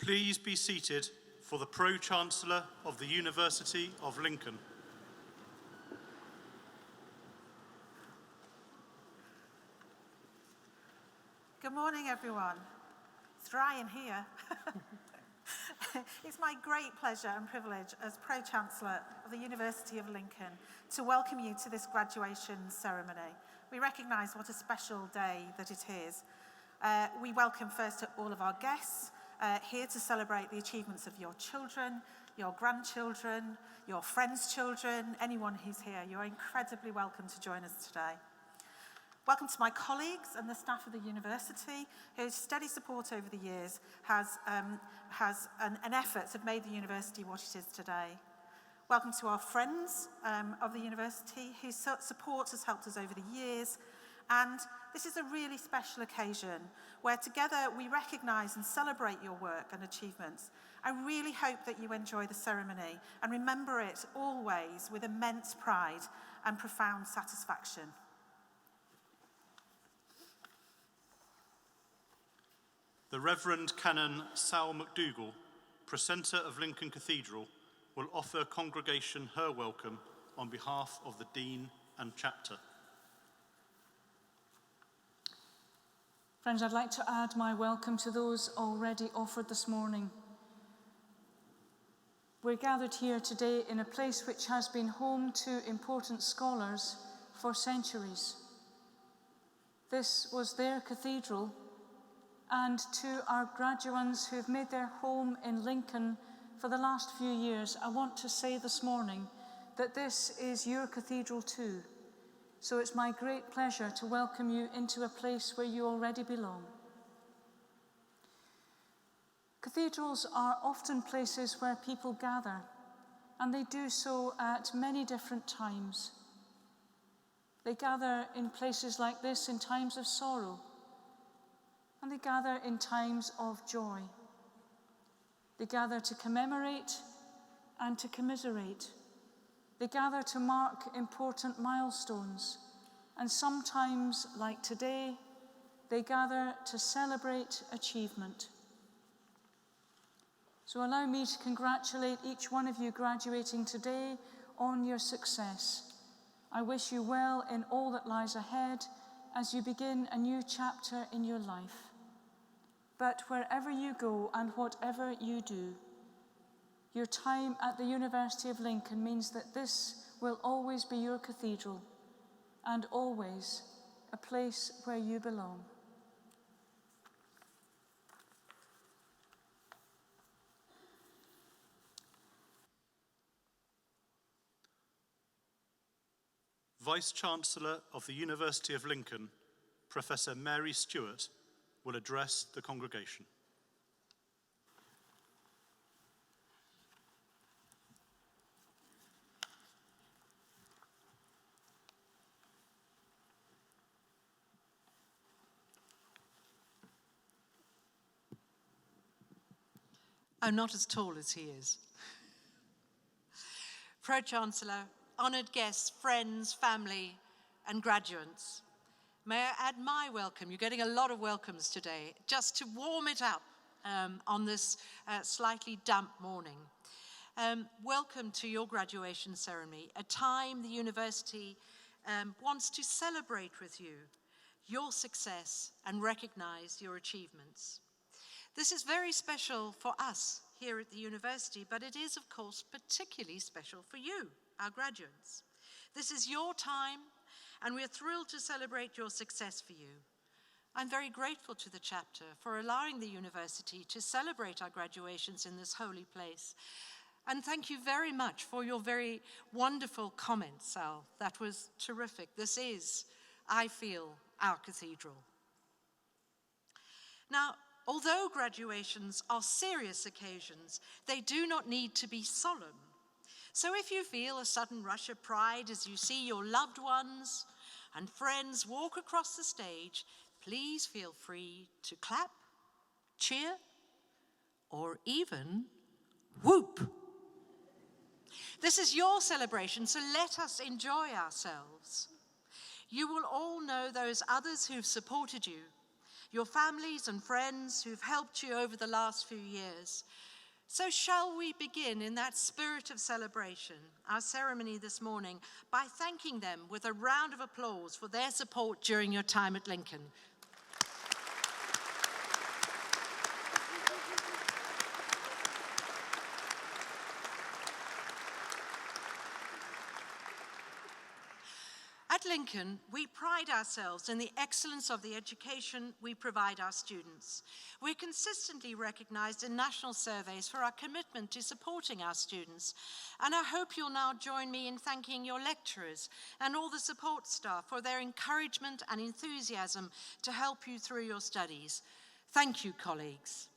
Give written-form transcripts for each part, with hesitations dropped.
Please be seated for the Pro-Chancellor of the University of Lincoln. Good morning, everyone. It's Ryan here. It's my great pleasure and privilege as Pro-Chancellor of the University of Lincoln to welcome you to this graduation ceremony. We recognise what a special day that it is. We welcome first all of our guests here to celebrate the achievements of your children, your grandchildren, your friends' children, anyone who's here. You're incredibly welcome to join us today. Welcome to my colleagues and the staff of the university, whose steady support over the years has an effort have made the university what it is today. Welcome to our friends of the university, whose support has helped us over the years. And this is a really special occasion where together we recognise and celebrate your work and achievements. I really hope that you enjoy the ceremony and remember it always with immense pride and profound satisfaction. The Reverend Canon Sal McDougall, Precentor of Lincoln Cathedral, will offer congregation her welcome on behalf of the Dean and Chapter. Friends, I'd like to add my welcome to those already offered this morning. We're gathered here today in a place which has been home to important scholars for centuries. This was their cathedral, and to our graduates who have made their home in Lincoln for the last few years, I want to say this morning that this is your cathedral too. So it's my great pleasure to welcome you into a place where you already belong. Cathedrals are often places where people gather, and they do so at many different times. They gather in places like this in times of sorrow, and they gather in times of joy. They gather to commemorate and to commiserate. They gather to mark important milestones, and sometimes, like today, they gather to celebrate achievement. So allow me to congratulate each one of you graduating today on your success. I wish you well in all that lies ahead as you begin a new chapter in your life. But wherever you go and whatever you do, your time at the University of Lincoln means that this will always be your cathedral and always a place where you belong. Vice-Chancellor of the University of Lincoln, Professor Mary Stewart, will address the congregation. I'm not as tall as he is. Pro-Chancellor, honoured guests, friends, family, and graduates, may I add my welcome? You're getting a lot of welcomes today, just to warm it up on this slightly damp morning. Welcome to your graduation ceremony, a time the university wants to celebrate with you your success and recognise your achievements. This is very special for us here at the university, but it is, of course, particularly special for you, our graduates. This is your time, and we're thrilled to celebrate your success for you. I'm very grateful to the chapter for allowing the university to celebrate our graduations in this holy place. And thank you very much for your very wonderful comments, Sal. That was terrific. This is, I feel, our cathedral. Now, although graduations are serious occasions, they do not need to be solemn. So if you feel a sudden rush of pride as you see your loved ones and friends walk across the stage, please feel free to clap, cheer, or even whoop. This is your celebration, so let us enjoy ourselves. You will all know those others who've supported you. your families and friends who've helped you over the last few years. So shall we begin in that spirit of celebration, our ceremony this morning, by thanking them with a round of applause for their support during your time at Lincoln. At Lincoln, we pride ourselves in the excellence of the education we provide our students. We're consistently recognized in national surveys for our commitment to supporting our students. And I hope you'll now join me in thanking your lecturers and all the support staff for their encouragement and enthusiasm to help you through your studies. Thank you, colleagues.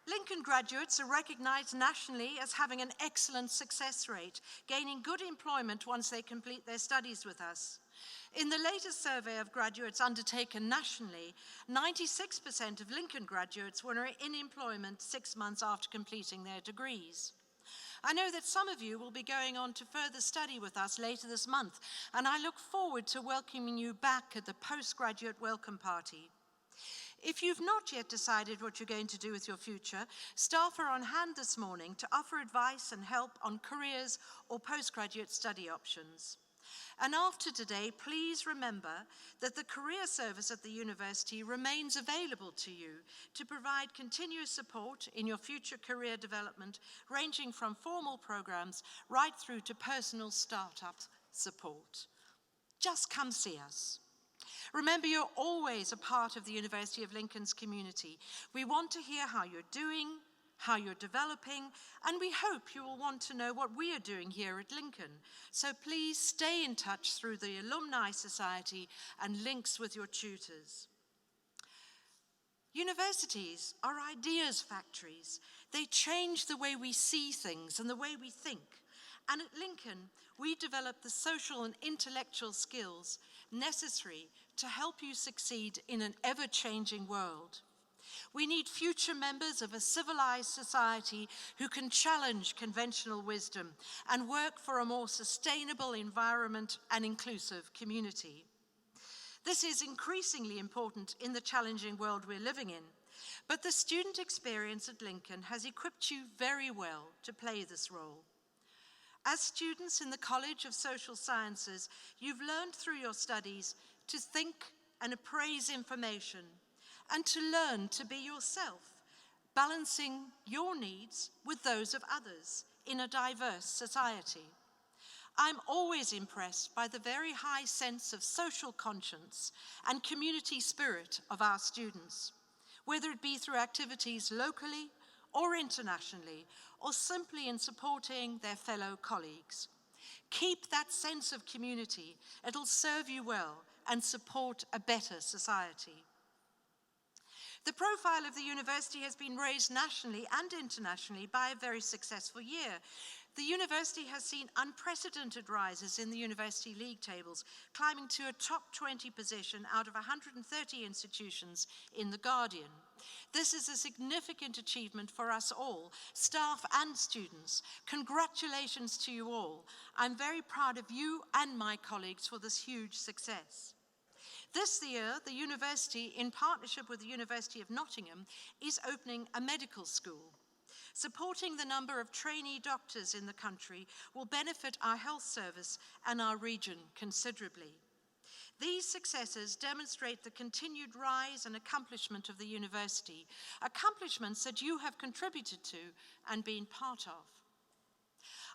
Lincoln graduates are recognized nationally as having an excellent success rate, gaining good employment once they complete their studies with us. In the latest survey of graduates undertaken nationally, 96% of Lincoln graduates were in employment 6 months after completing their degrees. I know that some of you will be going on to further study with us later this month, and I look forward to welcoming you back at the postgraduate welcome party. If you've not yet decided what you're going to do with your future, staff are on hand this morning to offer advice and help on careers or postgraduate study options. And after today, please remember that the career service at the university remains available to you to provide continuous support in your future career development, ranging from formal programs right through to personal startup support. Just come see us. Remember, you're always a part of the University of Lincoln's community. We want to hear how you're doing, how you're developing, and we hope you will want to know what we are doing here at Lincoln. So please stay in touch through the Alumni Society and links with your tutors. Universities are ideas factories. They change the way we see things and the way we think. And at Lincoln, we develop the social and intellectual skills necessary to help you succeed in an ever-changing world. We need future members of a civilized society who can challenge conventional wisdom and work for a more sustainable environment and inclusive community. This is increasingly important in the challenging world we're living in, but the student experience at Lincoln has equipped you very well to play this role. As students in the College of Social Sciences, you've learned through your studies to think and appraise information and to learn to be yourself, balancing your needs with those of others in a diverse society. I'm always impressed by the very high sense of social conscience and community spirit of our students, whether it be through activities locally or internationally, or simply in supporting their fellow colleagues. Keep that sense of community. It'll serve you well and support a better society. The profile of the university has been raised nationally and internationally by a very successful year. The university has seen unprecedented rises in the university league tables, climbing to a top 20 position out of 130 institutions in The Guardian. This is a significant achievement for us all, staff and students. Congratulations to you all. I'm very proud of you and my colleagues for this huge success. This year, the university, in partnership with the University of Nottingham, is opening a medical school. Supporting the number of trainee doctors in the country will benefit our health service and our region considerably. These successes demonstrate the continued rise and accomplishment of the university, accomplishments that you have contributed to and been part of.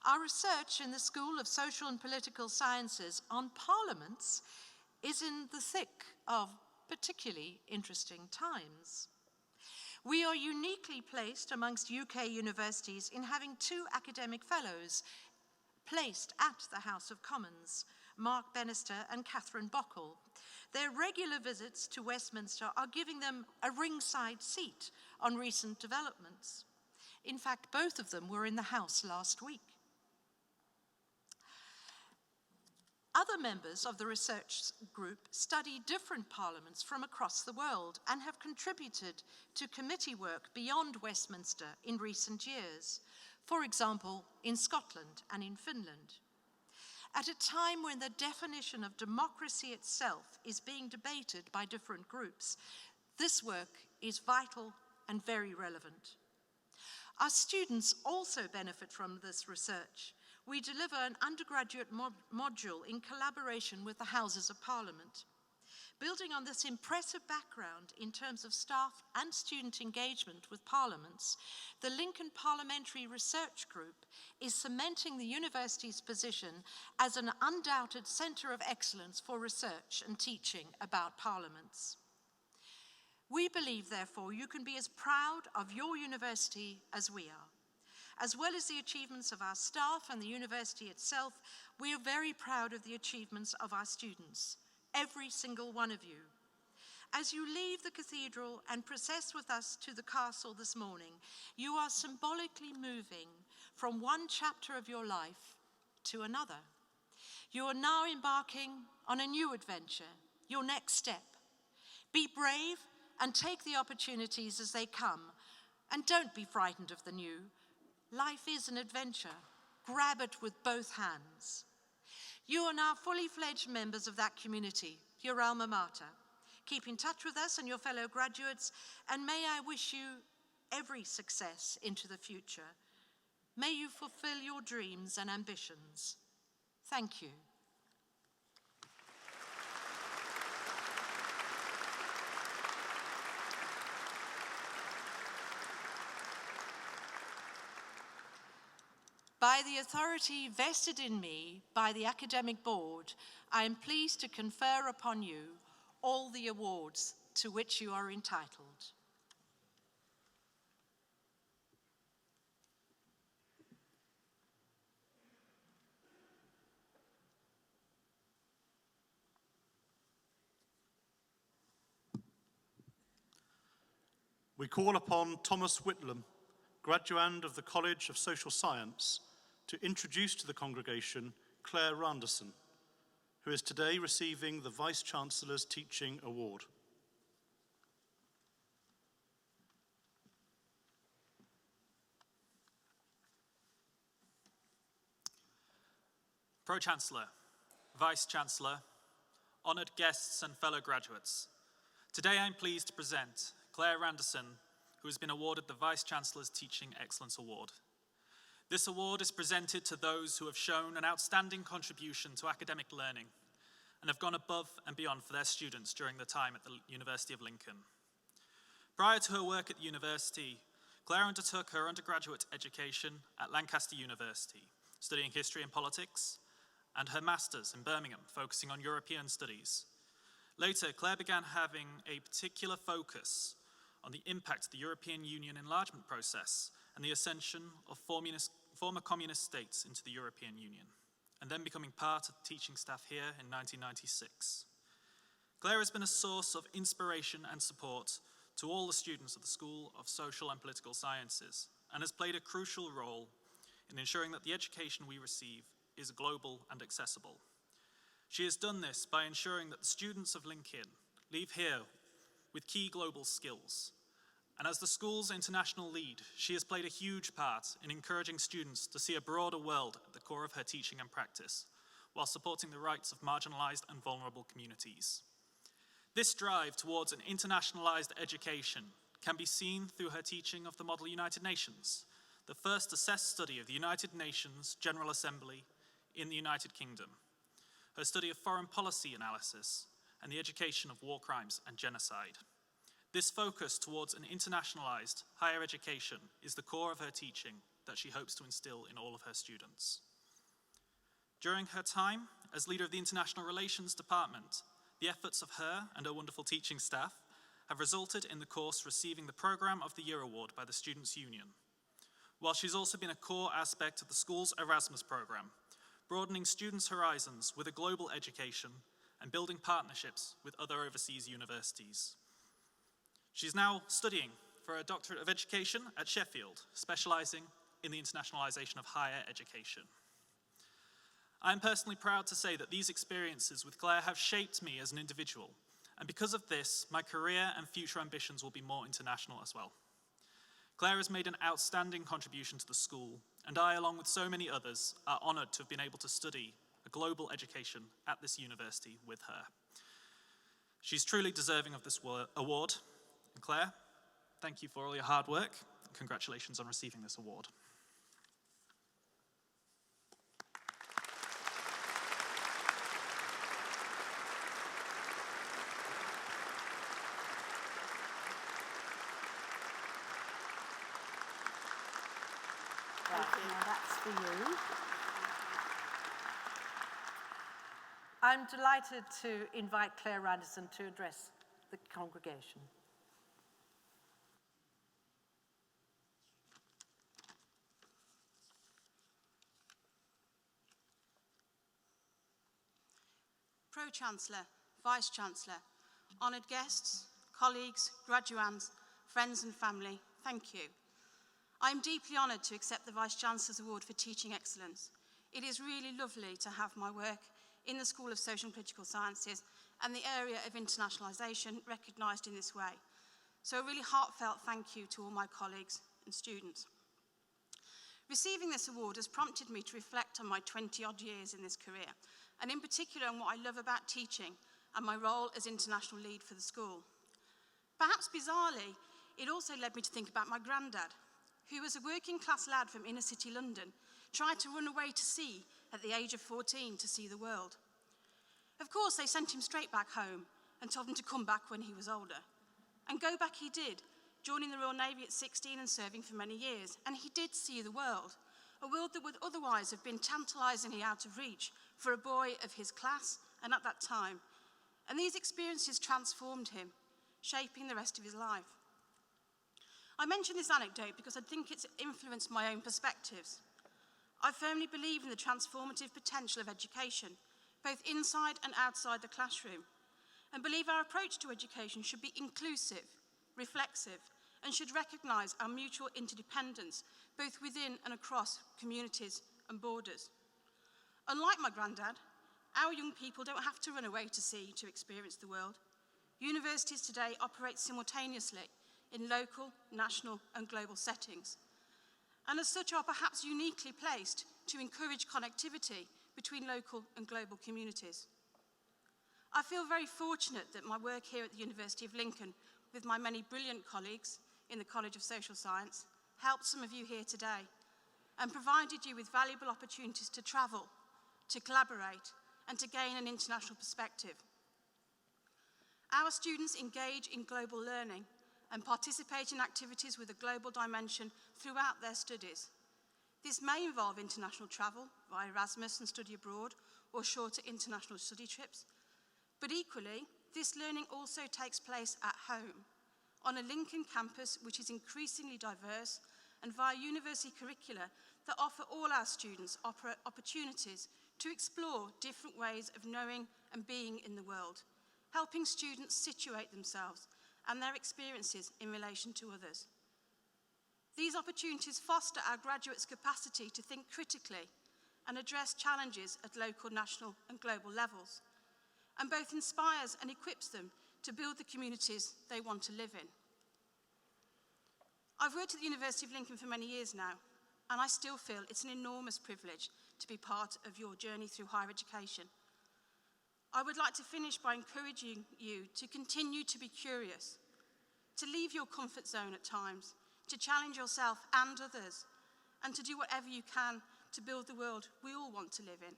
Our research in the School of Social and Political Sciences on parliaments is in the thick of particularly interesting times. We are uniquely placed amongst UK universities in having 2 academic fellows placed at the House of Commons, Mark Bannister and Catherine Bockle. Their regular visits to Westminster are giving them a ringside seat on recent developments. In fact, both of them were in the House last week. Other members of the research group study different parliaments from across the world and have contributed to committee work beyond Westminster in recent years. for example, in Scotland and in Finland. At a time when the definition of democracy itself is being debated by different groups, this work is vital and very relevant. Our students also benefit from this research. We deliver an undergraduate module in collaboration with the Houses of Parliament. Building on this impressive background in terms of staff and student engagement with parliaments, the Lincoln Parliamentary Research Group is cementing the university's position as an undoubted centre of excellence for research and teaching about parliaments. We believe, therefore, you can be as proud of your university as we are. As well as the achievements of our staff and the university itself, we are very proud of the achievements of our students, every single one of you. As you leave the cathedral and process with us to the castle this morning, you are symbolically moving from one chapter of your life to another. You are now embarking on a new adventure, your next step. Be brave and take the opportunities as they come, and don't be frightened of the new. Life is an adventure. Grab it with both hands. You are now fully fledged members of that community, your alma mater. Keep in touch with us and your fellow graduates, and may I wish you every success into the future. May you fulfill your dreams and ambitions. Thank you. By the authority vested in me by the Academic Board, I am pleased to confer upon you all the awards to which you are entitled. We call upon Thomas Whitlam, graduand of the College of Social Science, to introduce to the congregation Claire Randerson, who is today receiving the Vice-Chancellor's Teaching Award. Pro-Chancellor, Vice-Chancellor, honoured guests and fellow graduates, today I'm pleased to present Claire Randerson, who has been awarded the Vice-Chancellor's Teaching Excellence Award. This award is presented to those who have shown an outstanding contribution to academic learning and have gone above and beyond for their students during their time at the University of Lincoln. Prior to her work at the university, Claire undertook her undergraduate education at Lancaster University, studying history and politics, and her master's in Birmingham, focusing on European studies. Later, Claire began having a particular focus on the impact of the European Union enlargement process and the ascension of former communist states into the European Union, and then becoming part of the teaching staff here in 1996. Claire has been a source of inspiration and support to all the students of the School of Social and Political Sciences, and has played a crucial role in ensuring that the education we receive is global and accessible. She has done this by ensuring that the students of Lincoln leave here with key global skills. And as the school's international lead, she has played a huge part in encouraging students to see a broader world at the core of her teaching and practice, while supporting the rights of marginalized and vulnerable communities. This drive towards an internationalized education can be seen through her teaching of the Model United Nations, the first assessed study of the United Nations General Assembly in the United Kingdom, her study of foreign policy analysis, and the education of war crimes and genocide. This focus towards an internationalized higher education is the core of her teaching that she hopes to instill in all of her students. During her time as leader of the International Relations Department, the efforts of her and her wonderful teaching staff have resulted in the course receiving the Programme of the Year Award by the Students' Union, while she's also been a core aspect of the school's Erasmus programme, broadening students' horizons with a global education and building partnerships with other overseas universities. She's now studying for a Doctorate of Education at Sheffield, specialising in the internationalisation of higher education. I am personally proud to say that these experiences with Claire have shaped me as an individual, and because of this, my career and future ambitions will be more international as well. Claire has made an outstanding contribution to the school and I, along with so many others, are honoured to have been able to study a global education at this university with her. She's truly deserving of this award. And Claire, thank you for all your hard work, and congratulations on receiving this award. Now that's for you. I'm delighted to invite Claire Anderson to address the congregation. Pro-Chancellor, Vice-Chancellor, honoured guests, colleagues, graduands, friends and family, thank you. I am deeply honoured to accept the Vice-Chancellor's Award for Teaching Excellence. It is really lovely to have my work in the School of Social and Political Sciences and the area of internationalisation recognised in this way. So a really heartfelt thank you to all my colleagues and students. Receiving this award has prompted me to reflect on my 20-odd years in this career, and in particular on what I love about teaching and my role as international lead for the school. Perhaps bizarrely, it also led me to think about my granddad, who was a working-class lad from inner-city London, tried to run away to sea at the age of 14 to see the world. Of course, they sent him straight back home and told him to come back when he was older. And go back he did, joining the Royal Navy at 16 and serving for many years. And he did see the world, a world that would otherwise have been tantalisingly out of reach for a boy of his class and at that time. And these experiences transformed him, shaping the rest of his life. I mention this anecdote because I think it's influenced my own perspectives. I firmly believe in the transformative potential of education, both inside and outside the classroom, and believe our approach to education should be inclusive, reflexive, and should recognise our mutual interdependence, both within and across communities and borders. Unlike my granddad, our young people don't have to run away to sea to experience the world. Universities today operate simultaneously in local, national and global settings, and as such are perhaps uniquely placed to encourage connectivity between local and global communities. I feel very fortunate that my work here at the University of Lincoln with my many brilliant colleagues in the College of Social Science helped some of you here today and provided you with valuable opportunities to travel, to collaborate and to gain an international perspective. Our students engage in global learning and participate in activities with a global dimension throughout their studies. This may involve international travel via Erasmus and study abroad or shorter international study trips, but equally, this learning also takes place at home, on a Lincoln campus which is increasingly diverse and via university curricula that offer all our students opportunities to explore different ways of knowing and being in the world, helping students situate themselves and their experiences in relation to others. These opportunities foster our graduates' capacity to think critically and address challenges at local, national and global levels, and both inspires and equips them to build the communities they want to live in. I've worked at the University of Lincoln for many years now, and I still feel it's an enormous privilege to be part of your journey through higher education. I would like to finish by encouraging you to continue to be curious, to leave your comfort zone at times, to challenge yourself and others, and to do whatever you can to build the world we all want to live in.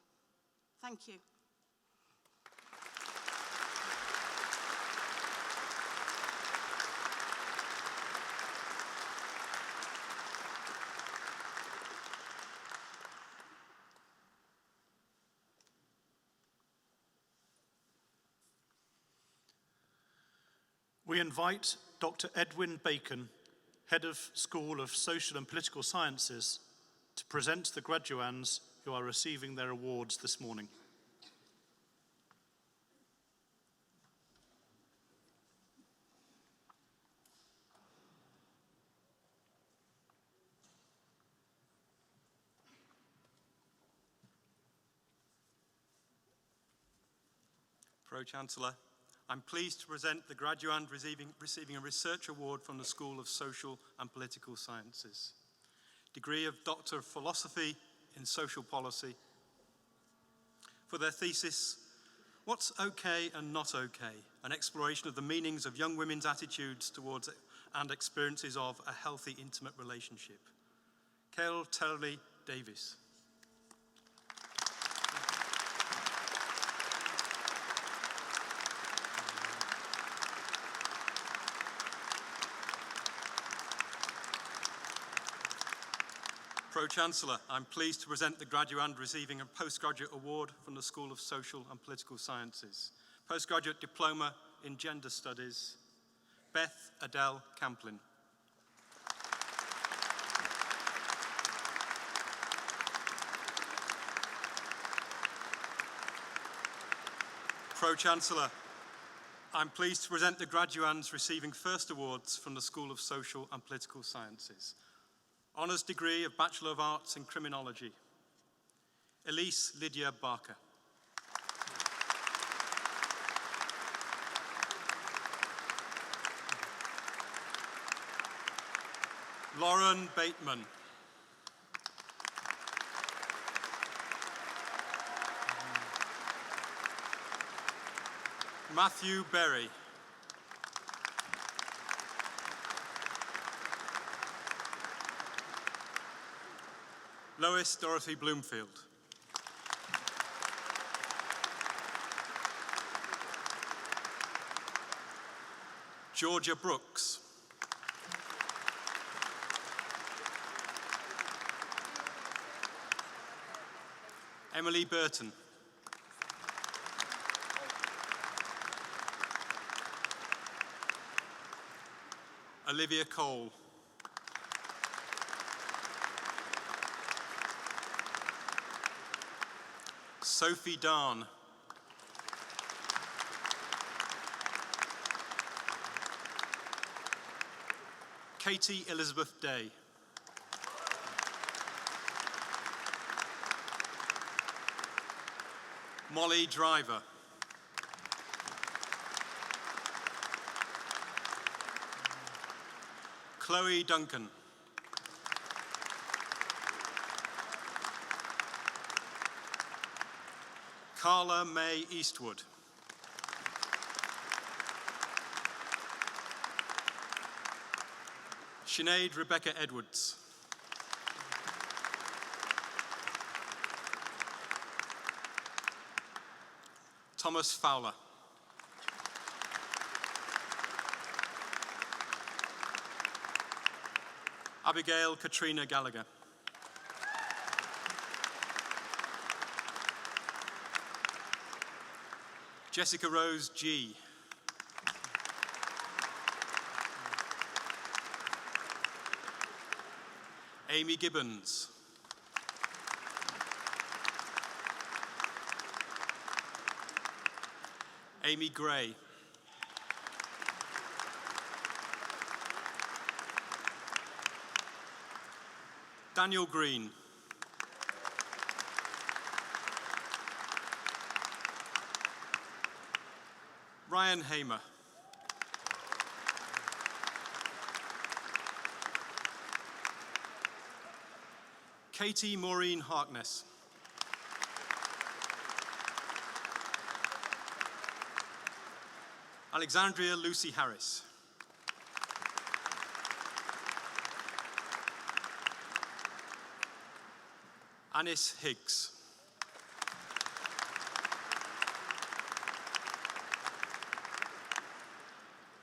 Thank you. We invite Dr. Edwin Bacon, Head of School of Social and Political Sciences, to present the graduands who are receiving their awards this morning. Pro-Chancellor, I'm pleased to present the graduand receiving a research award from the School of Social and Political Sciences. degree of Doctor of Philosophy in Social Policy, for their thesis, What's Okay and Not Okay? An exploration of the meanings of young women's attitudes towards and experiences of a healthy, intimate relationship. Kale Terley Davis. Pro-Chancellor, I'm pleased to present the graduand receiving a postgraduate award from the School of Social and Political Sciences. Postgraduate Diploma in Gender Studies, Beth Adele Camplin. Pro-Chancellor, I'm pleased to present the graduands receiving first awards from the School of Social and Political Sciences. Honours degree of Bachelor of Arts in Criminology, Elise Lydia Barker. Lauren Bateman. Matthew Berry. Lois Dorothy Bloomfield. Georgia Brooks. Emily Burton. Olivia Cole. Sophie Darn. Katie Elizabeth Day. Molly Driver. Chloe Duncan. Carla May Eastwood. Sinead Rebecca Edwards. Thomas Fowler. Abigail Katrina Gallagher. Jessica Rose G. Amy Gibbons. Amy Gray. Daniel Green. Ryan Hamer. Katie Maureen Harkness. Alexandria Lucy Harris. Anis Higgs.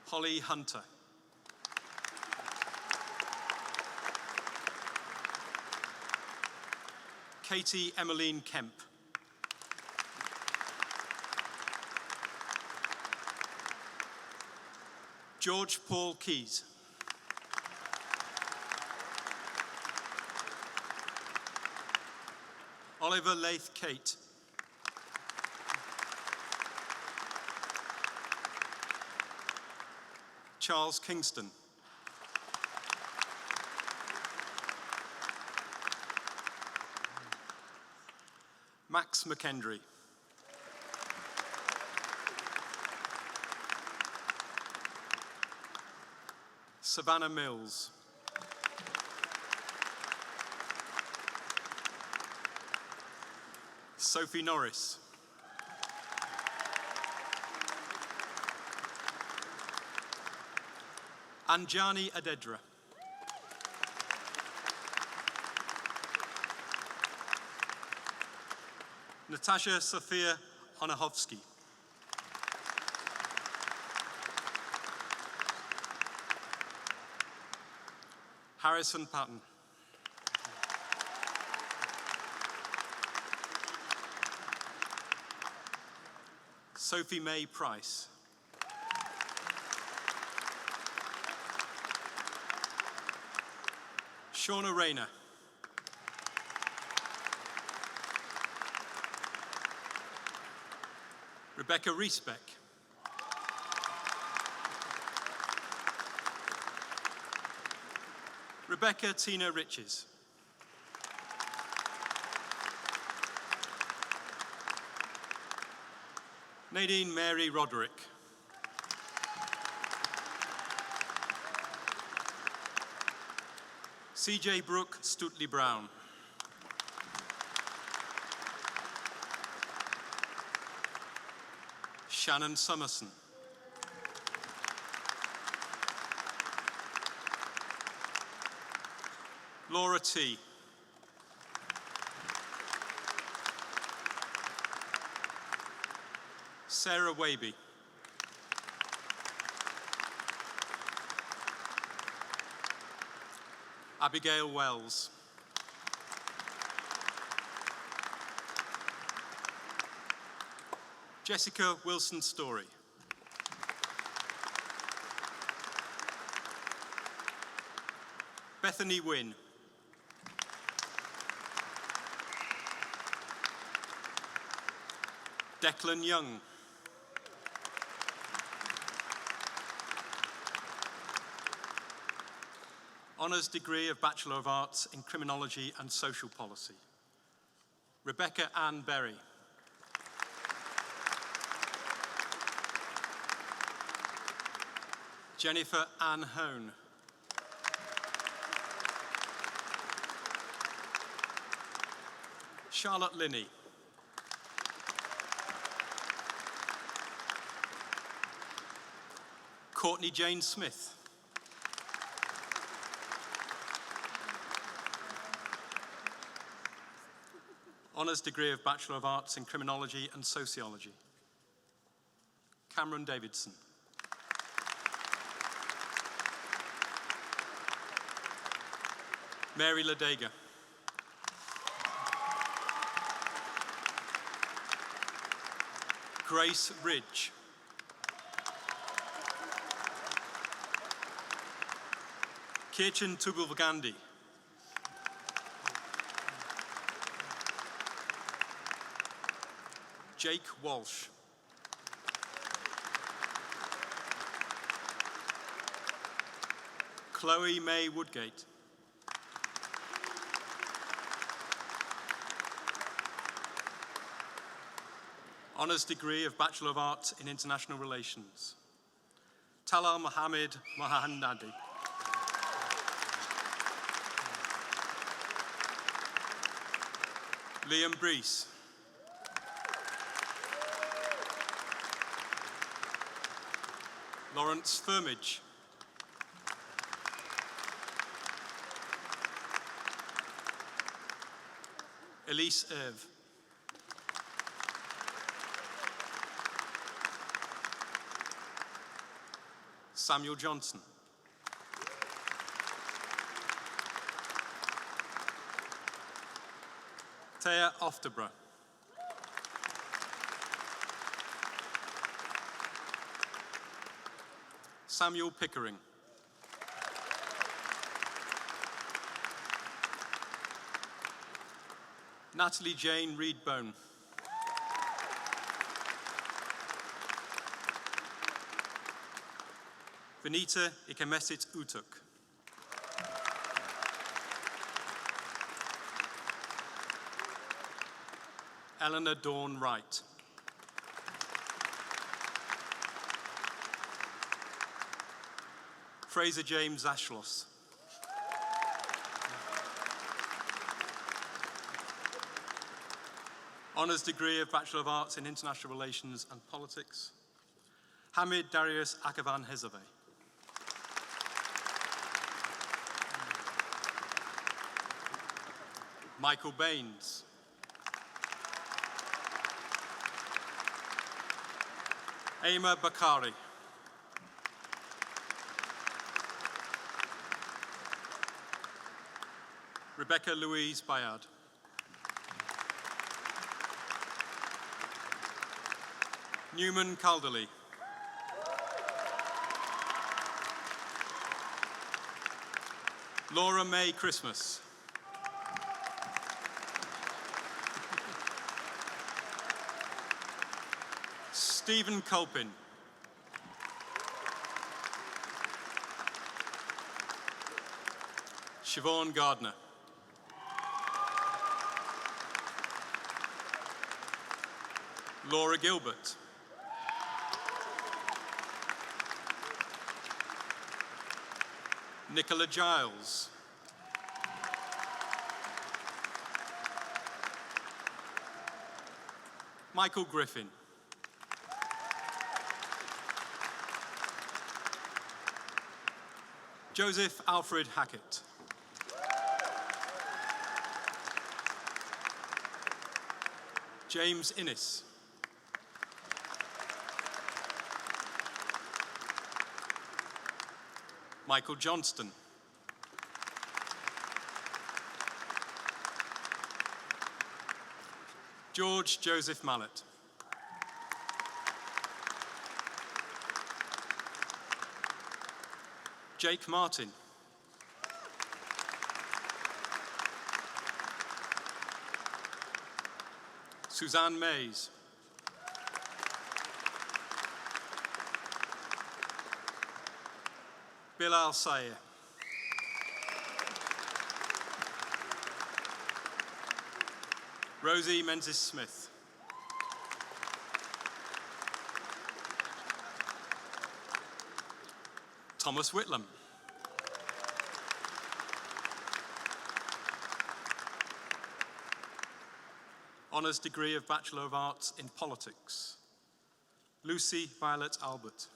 Holly Hunter. Katie Emmeline Kemp. George Paul Keyes. Oliver Laith Kate. Charles Kingston. Max McKendry. Savannah Mills. Sophie Norris. Anjani Adedra. Natasha Sofia Onahovsky. Harrison Patton. Sophie May Price. Shauna Rayner. Rebecca Riesbeck. Rebecca Tina Riches. Nadine Mary Roderick. CJ Brooke Stutley Brown. Shannon Summerson. Laura T. Sarah Waby. Abigail Wells. Jessica Wilson Story. Bethany Wynne. Declan Young. Honours degree of Bachelor of Arts in Criminology and Social Policy. Rebecca Ann Berry. Jennifer Ann Hone. Charlotte Linney. Courtney Jane Smith. Honours degree of Bachelor of Arts in Criminology and Sociology. Cameron Davidson. Mary Ladega. Grace Ridge. Kirchan Tugulvagandhi. Jake Walsh. Chloe May Woodgate. Honours degree of Bachelor of Arts in International Relations. Talal Mohammed Mohanadi. Liam Brees. Lawrence Firmage. Elise Irv. Samuel Johnson. Thea Oftebro. Samuel Pickering. Natalie Jane Reed-Bone. Venita Ikemesit Utuk. Eleanor Dawn Wright. Fraser James Ashloss. Honours degree of Bachelor of Arts in International Relations and Politics, Hamid Darius Akavan Hezave. Michael Baines. Aima Bakari. Rebecca Louise Bayard. Newman Calderley. Laura May Christmas. Stephen Culpin. Siobhan Gardner. Laura Gilbert. Nicola Giles. Michael Griffin. Joseph Alfred Hackett. James Innes. Michael Johnston. George Joseph Mallet. Jake Martin. Suzanne Mays. Bilal Sayer. Rosie Menzies Smith. Thomas Whitlam. Honours degree of Bachelor of Arts in Politics, Lucy Violet Albert.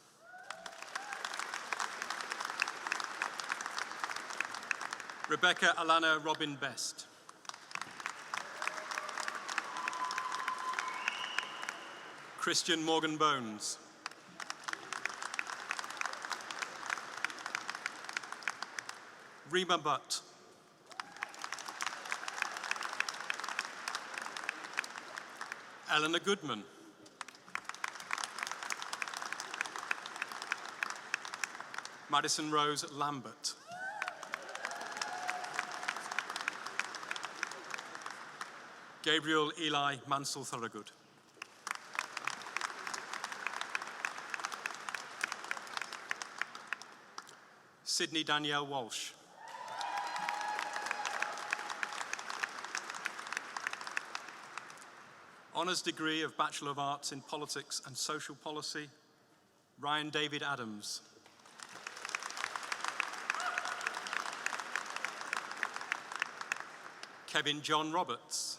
Rebecca Alana Robin Best. Christian Morgan Bones. Rima Butt. Eleanor Goodman. Madison Rose Lambert. Gabriel Eli Mansell Thorogood. Sydney Danielle Walsh. Honours degree of Bachelor of Arts in Politics and Social Policy, Ryan David Adams. Kevin John Roberts.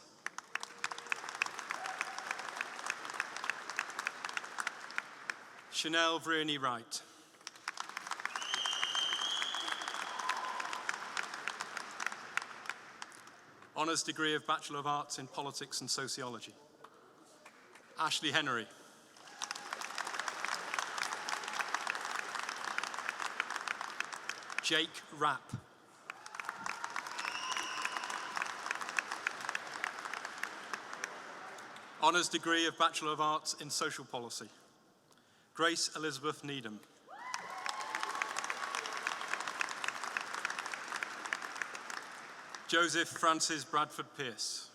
Chanel Vrieni Wright. Honours degree of Bachelor of Arts in Politics and Sociology, Ashley Henry. Jake Rapp. Honours degree of Bachelor of Arts in Social Policy, Grace Elizabeth Needham. Joseph Francis Bradford Pierce.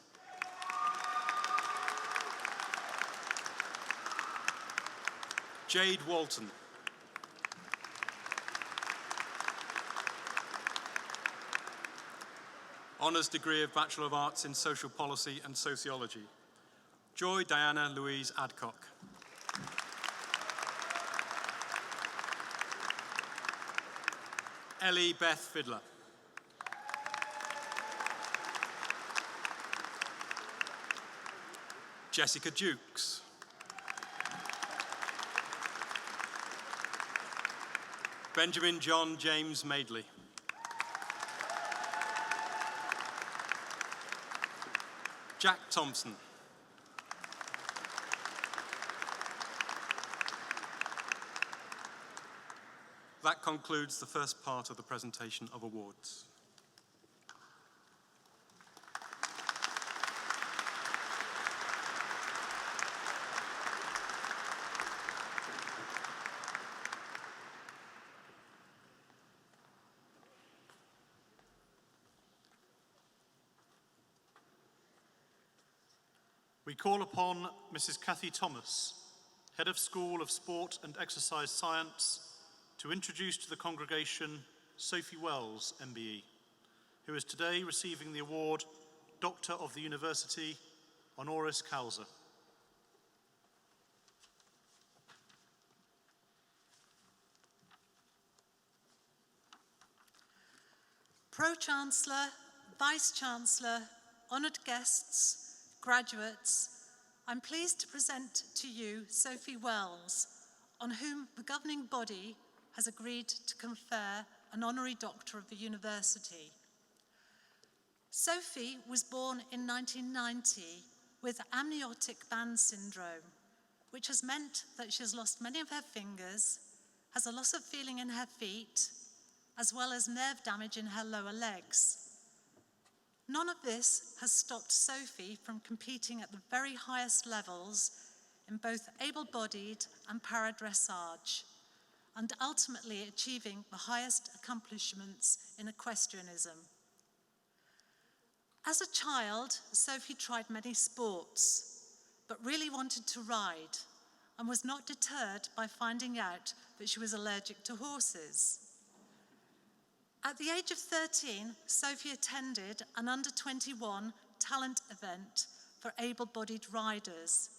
Jade Walton. Honours degree of Bachelor of Arts in Social Policy and Sociology, Joy Diana Louise Adcock. Ellie Beth Fiddler. Jessica Jukes. Benjamin John James Madeley. Jack Thompson. That concludes the first part of the presentation of awards. We call upon Mrs. Kathy Thomas, Head of School of Sport and Exercise Science, to introduce to the congregation Sophie Wells, MBE, who is today receiving the award Doctor of the University, Honoris Causa. Pro-Chancellor, Vice-Chancellor, honoured guests, graduates, I'm pleased to present to you Sophie Wells, on whom the governing body has agreed to confer an honorary doctor of the university. Sophie was born in 1990 with amniotic band syndrome, which has meant that she has lost many of her fingers, has a loss of feeling in her feet, as well as nerve damage in her lower legs. None of this has stopped Sophie from competing at the very highest levels in both able-bodied and para-dressage, and ultimately achieving the highest accomplishments in equestrianism. As a child, Sophie tried many sports, but really wanted to ride, and was not deterred by finding out that she was allergic to horses. At the age of 13, Sophie attended an under-21 talent event for able-bodied riders,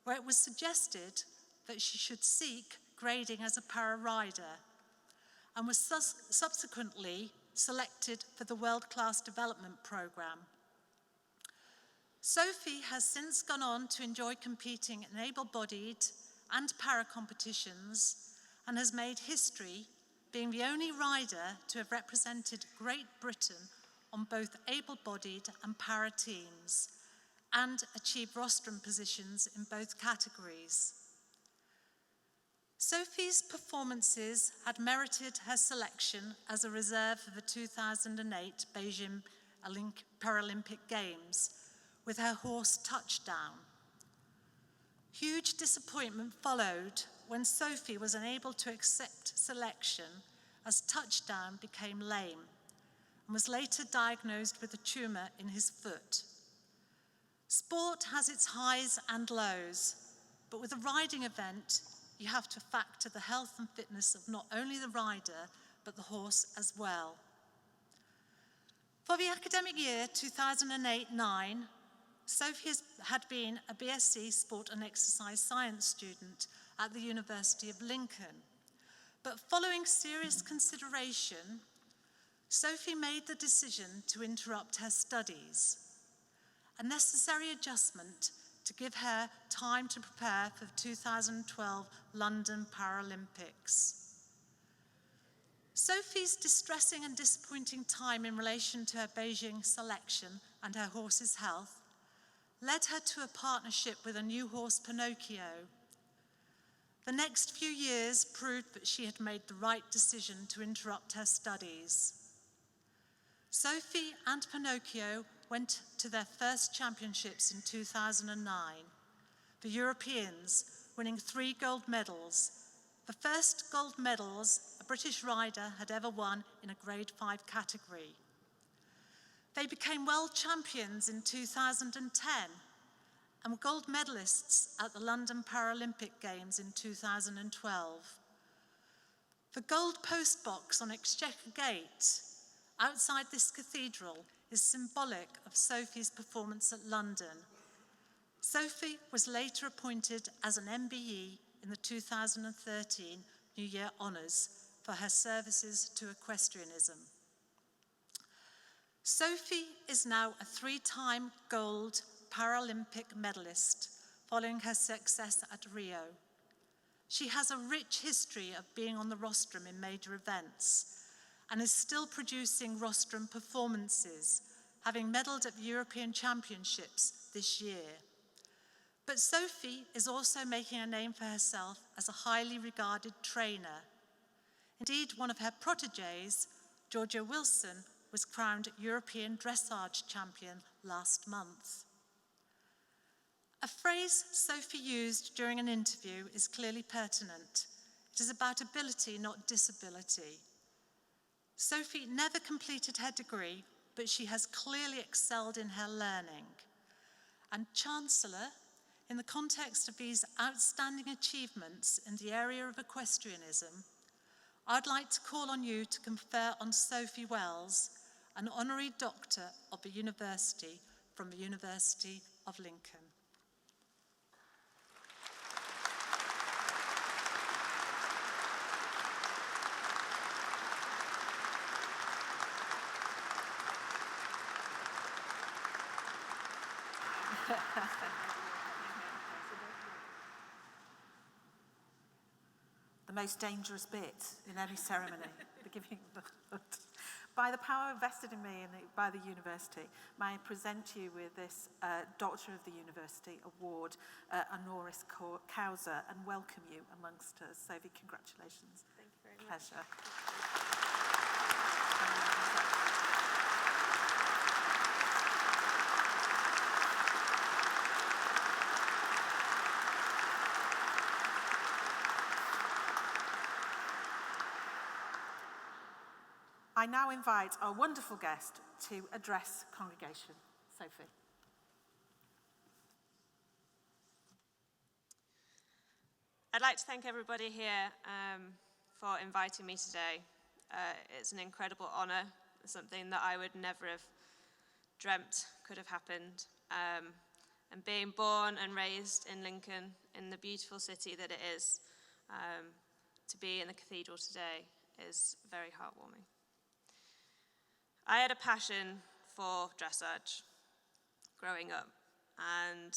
where it was suggested that she should seek grading as a para-rider, and was subsequently selected for the World-Class Development Programme. Sophie has since gone on to enjoy competing in able-bodied and para competitions, and has made history, being the only rider to have represented Great Britain on both able-bodied and para teams, and achieved rostrum positions in both categories. Sophie's performances had merited her selection as a reserve for the 2008 Beijing Paralympic Games with her horse Touchdown. Huge disappointment followed when Sophie was unable to accept selection as Touchdown became lame and was later diagnosed with a tumour in his foot. Sport has its highs and lows, but with a riding event, you have to factor the health and fitness of not only the rider, but the horse as well. For the academic year 2008-09, Sophie had been a BSc Sport and Exercise Science student at the University of Lincoln. But following serious consideration, Sophie made the decision to interrupt her studies, a necessary adjustment to give her time to prepare for the 2012 London Paralympics. Sophie's distressing and disappointing time in relation to her Beijing selection and her horse's health led her to a partnership with a new horse, Pinocchio. The next few years proved that she had made the right decision to interrupt her studies. Sophie and Pinocchio went to their first championships in 2009, the Europeans winning 3 gold medals, the first gold medals a British rider had ever won in a grade 5 category. They became world champions in 2010 and were gold medalists at the London Paralympic Games in 2012. The gold post box on Exchequer Gate outside this cathedral is symbolic of Sophie's performance at London. Sophie was later appointed as an MBE in the 2013 New Year Honours for her services to equestrianism. Sophie is now a 3-time gold Paralympic medalist following her success at Rio. She has a rich history of being on the rostrum in major events and is still producing rostrum performances, having medalled at European Championships this year. But Sophie is also making a name for herself as a highly regarded trainer. Indeed, one of her protégés, Georgia Wilson, was crowned European Dressage Champion last month. A phrase Sophie used during an interview is clearly pertinent. It is about ability, not disability. Sophie never completed her degree, but she has clearly excelled in her learning. And Chancellor, in the context of these outstanding achievements in the area of equestrianism, I'd like to call on you to confer on Sophie Wells, an honorary doctor of the university from the University of Lincoln. The most dangerous bit in any ceremony, the giving of the By the power vested in me and by the university, may I present you with this Doctor of the University Award, honoris causa, and welcome you amongst us. Sophie, congratulations. Thank you very much. Pleasure. I now invite our wonderful guest to address congregation. Sophie. I'd like to thank everybody here for inviting me today. It's an incredible honour, something that I would never have dreamt could have happened. And being born and raised in Lincoln, in the beautiful city that it is, to be in the cathedral today is very heartwarming. I had a passion for dressage growing up, and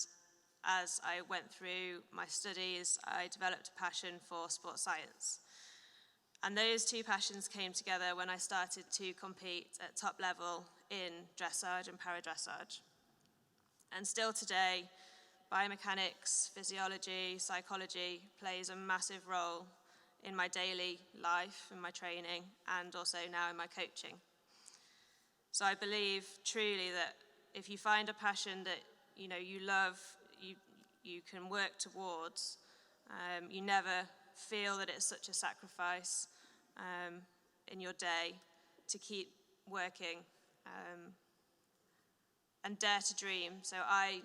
as I went through my studies, I developed a passion for sports science. And those two passions came together when I started to compete at top level in dressage and para-dressage. And still today, biomechanics, physiology, psychology plays a massive role in my daily life, in my training, and also now in my coaching. So I believe truly that if you find a passion that you love, you can work towards, you never feel that it's such a sacrifice in your day to keep working and dare to dream. So I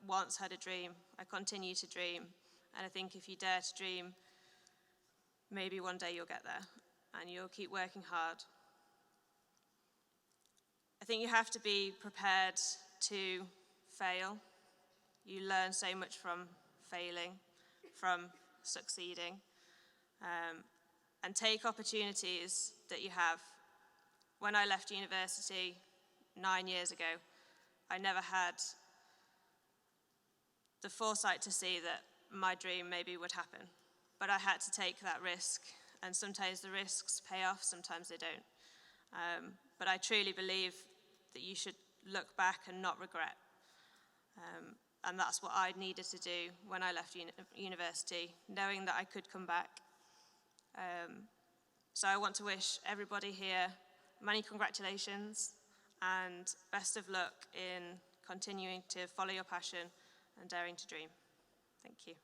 once had a dream, I continue to dream, and I think if you dare to dream, maybe one day you'll get there and you'll keep working hard. I think you have to be prepared to fail. You learn so much from failing, from succeeding, and take opportunities that you have. When I left university 9 years ago, I never had the foresight to see that my dream maybe would happen. But I had to take that risk, and sometimes the risks pay off, sometimes they don't. But I truly believe that you should look back and not regret. And that's what I needed to do when I left university, knowing that I could come back. So I want to wish everybody here many congratulations and best of luck in continuing to follow your passion and daring to dream. Thank you.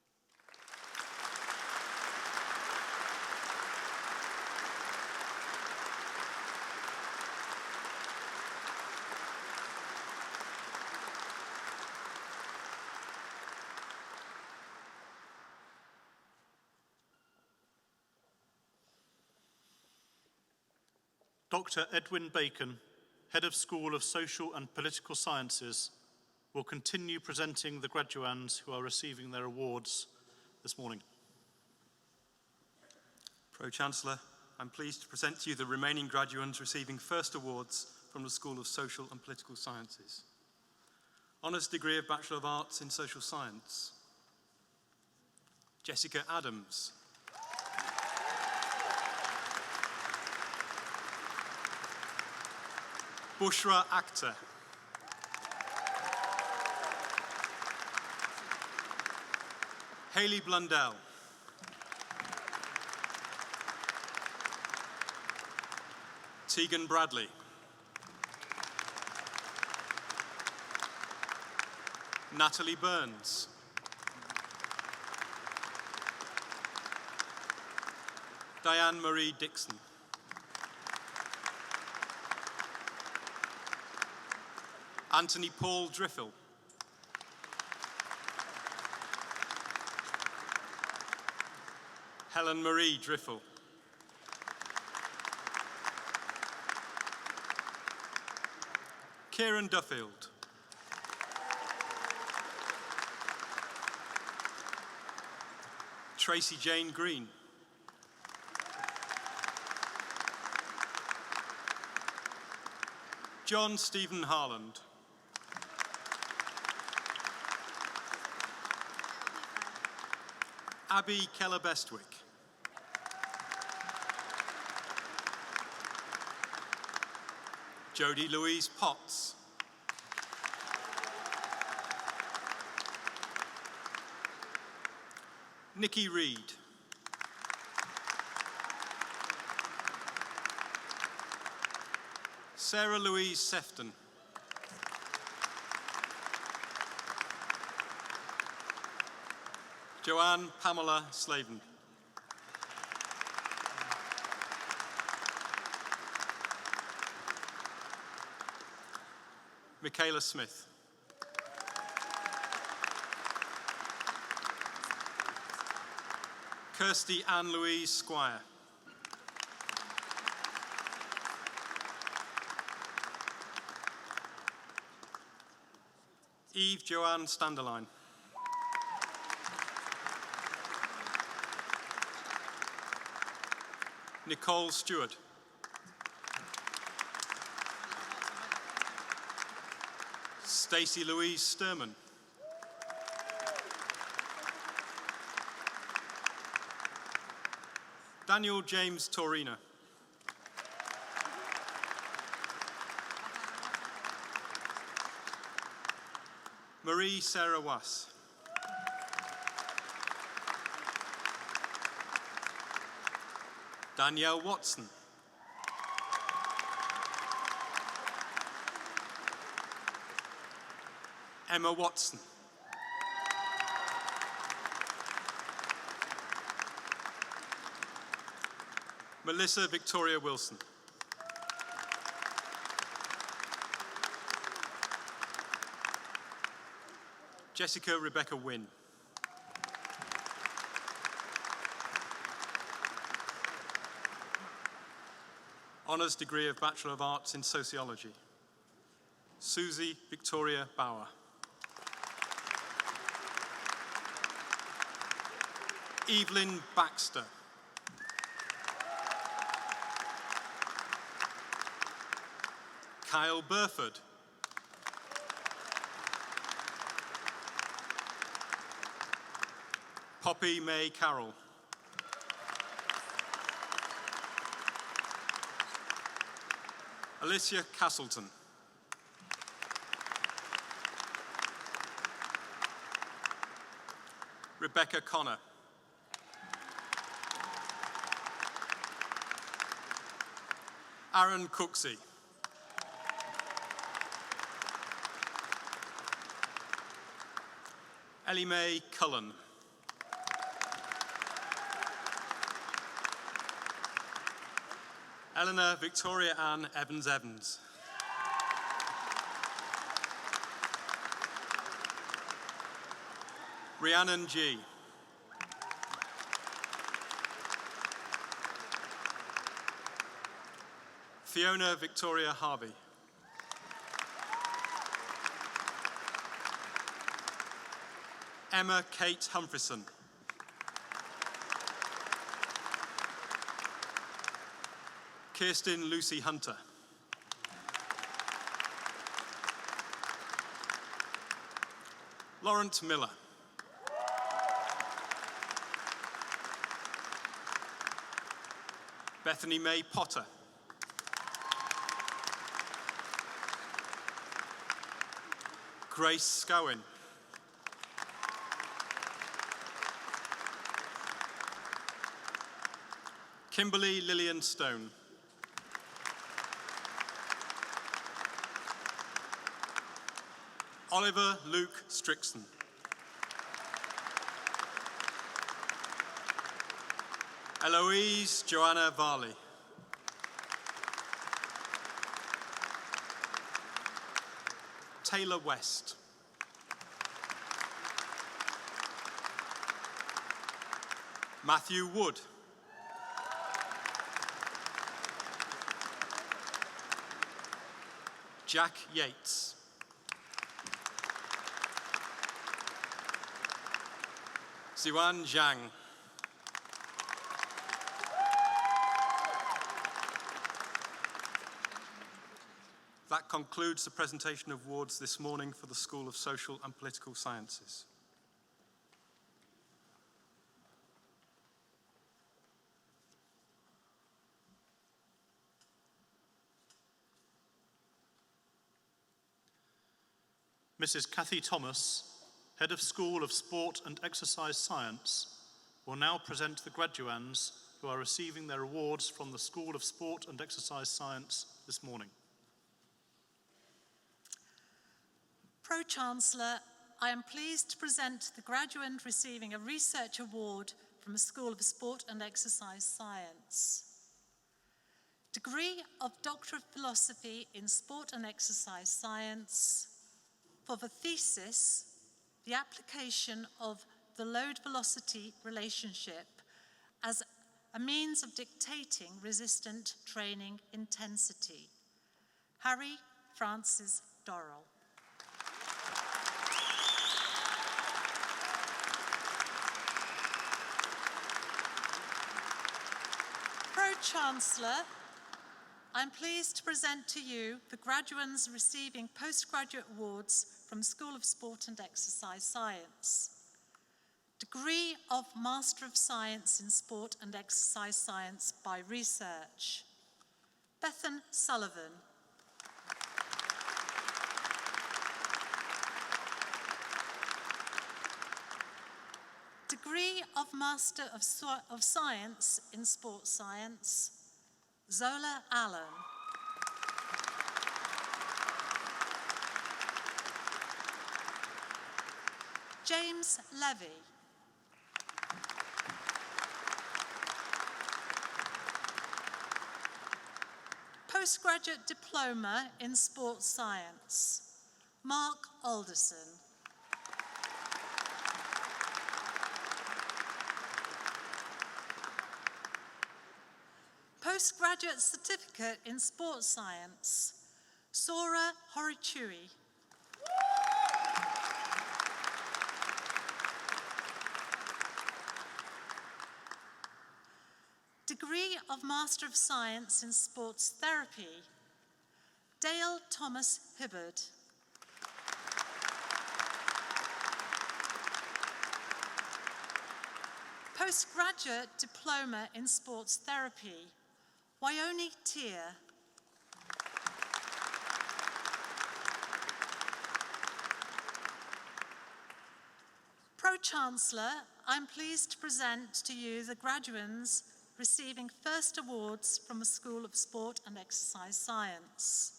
Dr. Edwin Bacon, Head of School of Social and Political Sciences, will continue presenting the graduands who are receiving their awards this morning. Pro-Chancellor, I'm pleased to present to you the remaining graduands receiving first awards from the School of Social and Political Sciences. Honours degree of Bachelor of Arts in Social Science, Jessica Adams. Bushra Akhtar. Hayley Blundell. Tegan Bradley. Natalie Burns. Diane Marie Dixon. Anthony Paul Driffel. Helen Marie Driffel. Kieran Duffield. Tracy Jane Green. John Stephen Harland. Abby Keller-Bestwick. Jodie Louise Potts. Nikki Reed. Sarah Louise Sefton. Joanne Pamela Slaven. Michaela Smith. Kirsty Anne-Louise Squire. Eve Joanne Standerline. Nicole Stewart. Stacey Louise Sturman. Daniel James Torina. Marie Sarah Wass. Danielle Watson. Emma Watson. Melissa Victoria Wilson. Jessica Rebecca Wynn. Honours degree of Bachelor of Arts in Sociology. Susie Victoria Bauer. Evelyn Baxter. Kyle Burford. Poppy May Carroll. Alicia Castleton. Rebecca Connor. Aaron Cooksey. Ellie Mae Cullen. Eleanor Victoria Ann Evans-Evans. Rhiannon G. Fiona Victoria Harvey. Emma Kate Humphreson. Kirsten Lucy Hunter. Lawrence Miller. Bethany May Potter. Grace Scowen. Kimberly Lillian Stone. Oliver Luke Strickson. Eloise Joanna Varley. Taylor West. Matthew Wood. Jack Yates. Ziwan Zhang. That concludes the presentation of awards this morning for the School of Social and Political Sciences. Mrs. Kathy Thomas, Head of School of Sport and Exercise Science, will now present the graduands who are receiving their awards from the School of Sport and Exercise Science this morning. Pro-Chancellor, I am pleased to present the graduand receiving a research award from the School of Sport and Exercise Science. Degree of Doctor of Philosophy in Sport and Exercise Science for the thesis, the application of the load-velocity relationship as a means of dictating resistant training intensity. Harry Francis Dorrell. Pro-Chancellor, I'm pleased to present to you the graduands receiving postgraduate awards from School of Sport and Exercise Science. Degree of Master of Science in Sport and Exercise Science by Research. Bethan Sullivan. Degree of Master of Science in Sports Science, Zola Allen. James Levy. Postgraduate Diploma in Sports Science, Mark Alderson. Postgraduate Certificate in Sports Science, Sora Horichui. Degree of Master of Science in Sports Therapy, Dale Thomas Hibbard. Postgraduate Diploma in Sports Therapy, Wyoni Tier. Pro-Chancellor, I'm pleased to present to you the graduands receiving first awards from the School of Sport and Exercise Science.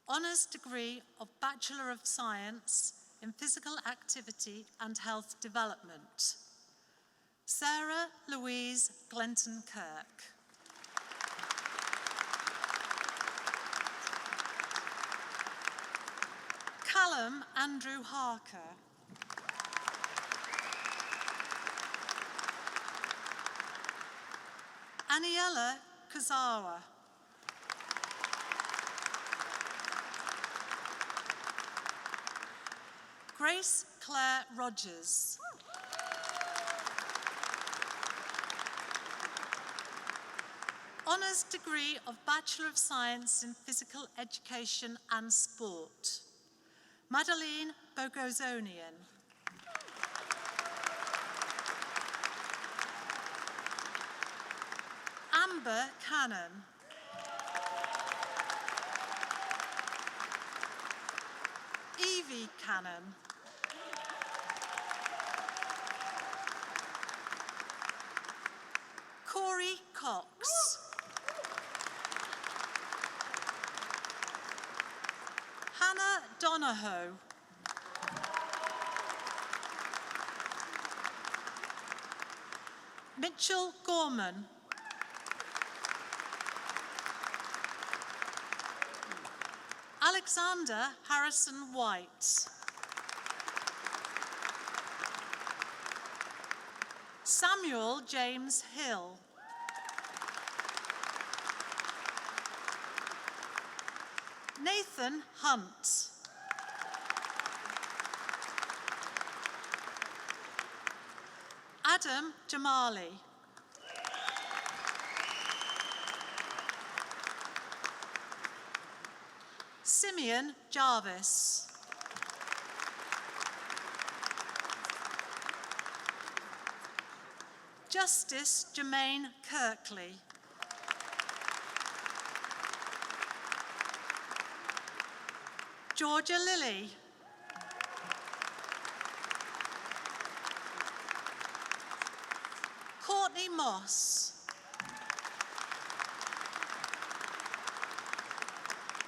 Honours degree of Bachelor of Science in Physical Activity and Health Development, Sarah Louise Glenton Kirk. Callum Andrew Harker. Aniela Kazawa. Grace Claire Rogers. Honours degree of Bachelor of Science in Physical Education and Sport, Madeleine Bogozonian. Amber Cannon. Evie Cannon. Corey Cox. Hannah Donahoe. Mitchell Gorman. Alexander Harrison White. Samuel James Hill. Nathan Hunt. Adam Jamali. Simeon Jarvis. Justice Jermaine Kirkley. Georgia Lilly. Courtney Moss.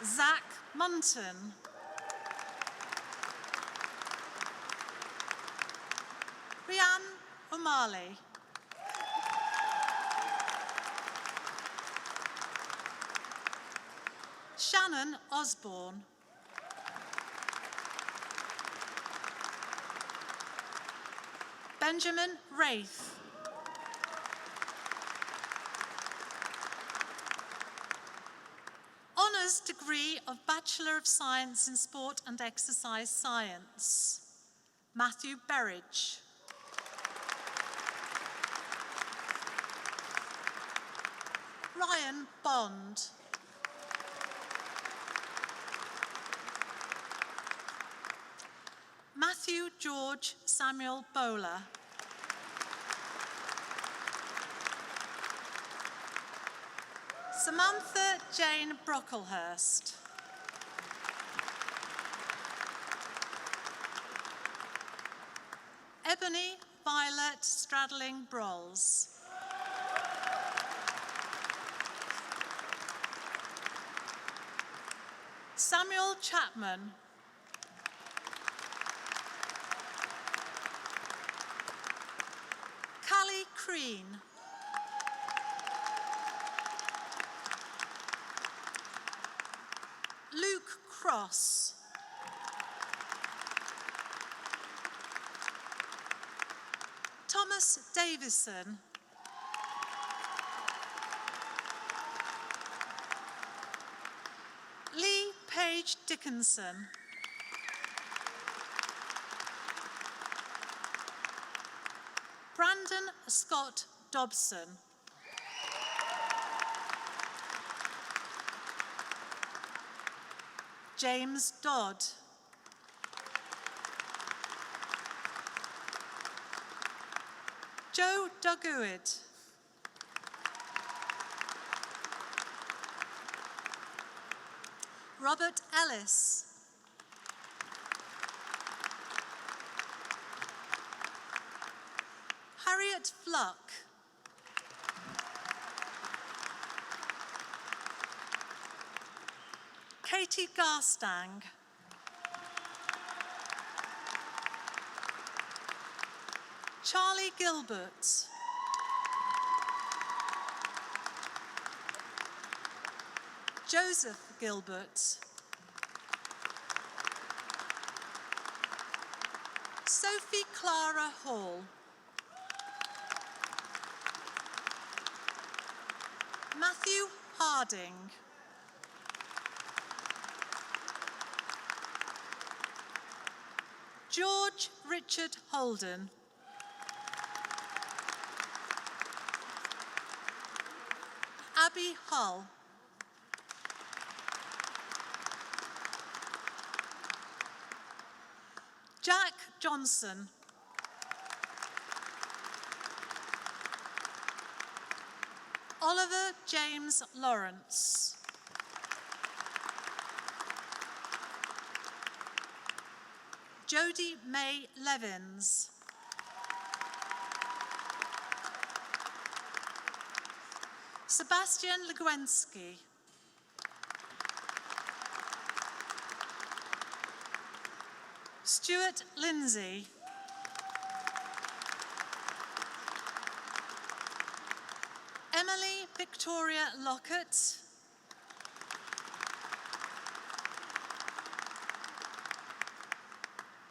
Zach Munton. Rianne O'Malley. Shannon Osborne. Benjamin Wraith. Honours degree of Bachelor of Science in Sport and Exercise Science, Matthew Berridge. Ryan Bond. Matthew George Samuel Bowler. Samantha Jane Brocklehurst. Ebony Violet Stradling Brolls. Samuel Chapman. Callie Crean. Luke Cross. Thomas Davison. Lee Page Dickinson. Brandon Scott Dobson. James Dodd. Joe Duggood. Robert Ellis. Harriet Fluck. Katie Garstang. Charlie Gilbert. Joseph Gilbert. Sophie Clara Hall. Matthew Harding. George Richard Holden. Abby Hull. Jack Johnson. Oliver James Lawrence. Jodie May Levins. Sebastian Legwensky. Stuart Lindsay. Emily Victoria Lockett.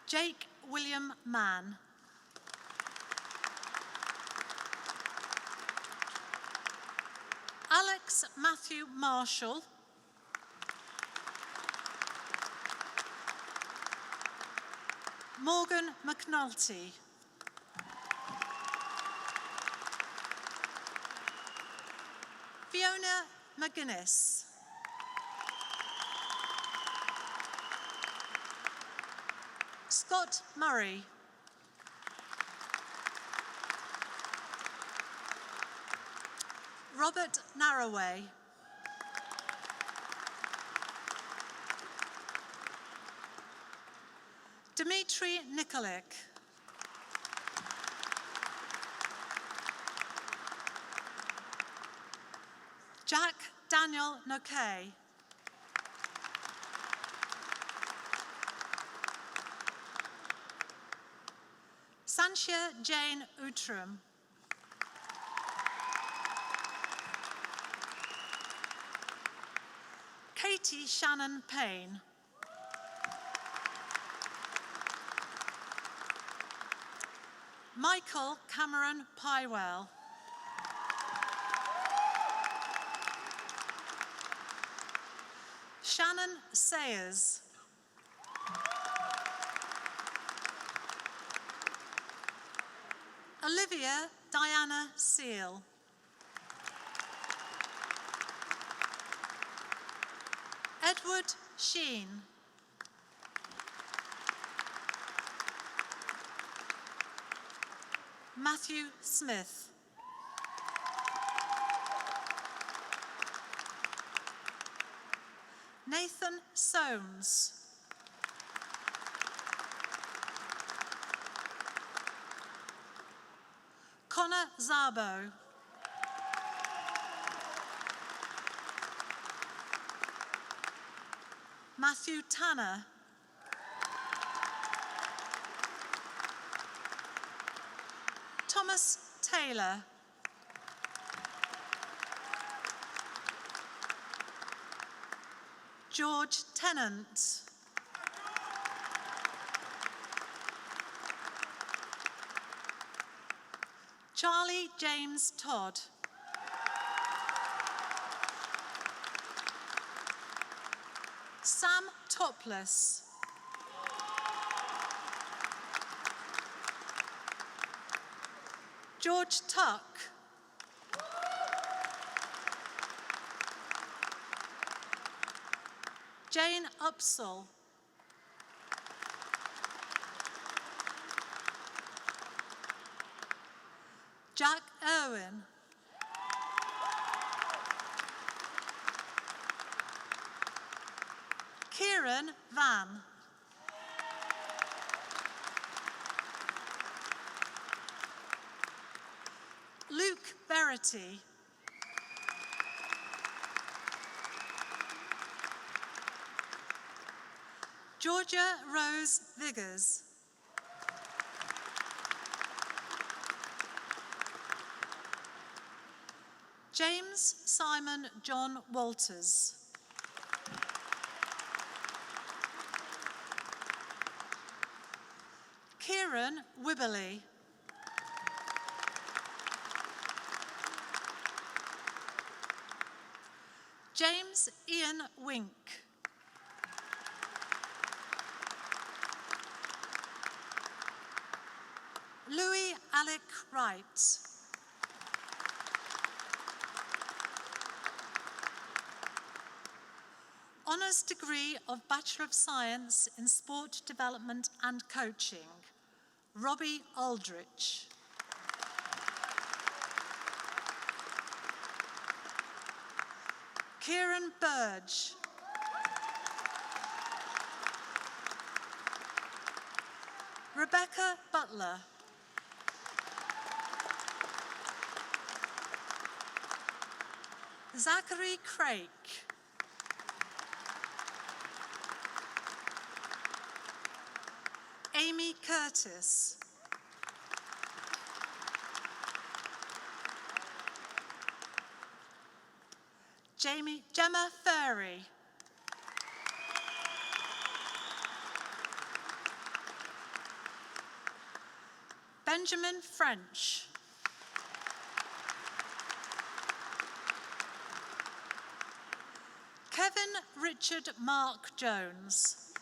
Jake William Mann. Alex Matthew Marshall. Morgan McNulty. Fiona McGuinness. Scott Murray. Robert Narroway. Dmitry Nikolic. Jack Daniel Nokay. Sanchia Jane Outram. Katie Shannon Payne. Michael Cameron Pywell. Shannon Sayers. Olivia Diana Seal. Edward Sheen. Matthew Smith. Nathan Soames. Connor Zabo. Matthew Tanner. Thomas Taylor. George Tennant. Charlie James Todd. Sam Topless. George Tuck. Jane Upsall. Jack Irwin. Kieran Van. Luke Verity. Georgia Rose Viggers. James Simon John Walters. Kieran Wibberley. James Ian Wink. Louis Alec Wright. Honours degree of Bachelor of Science in Sport Development and Coaching, Robbie Aldrich. Kieran Burge. Rebecca Butler. Zachary Craik. Amy Curtis. Gemma Furry. Benjamin French. Kevin Richard Mark Jones.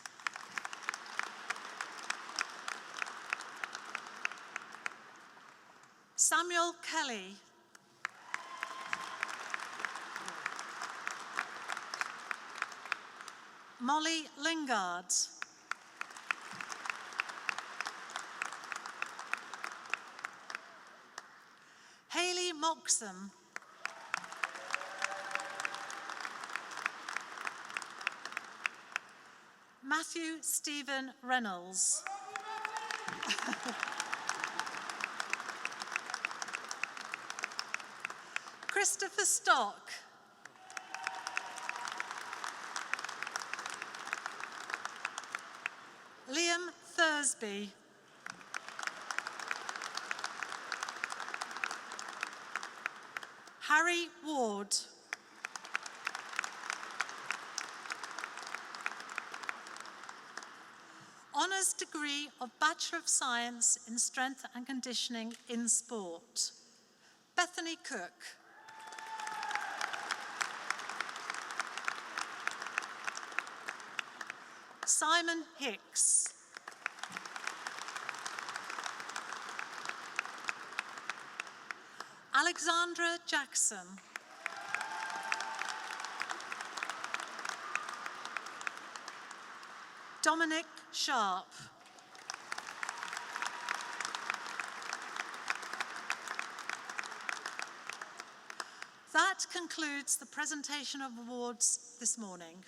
Samuel Kelly. Molly Lingard. Hayley Moxham. Matthew Stephen Reynolds. Christopher Stock. Liam Thursby. Harry Ward. Honours degree of Bachelor of Science in Strength and Conditioning in Sport. Bethany Cook. Simon Hicks. Alexandra Jackson. Dominic Sharp. That concludes the presentation of awards this morning.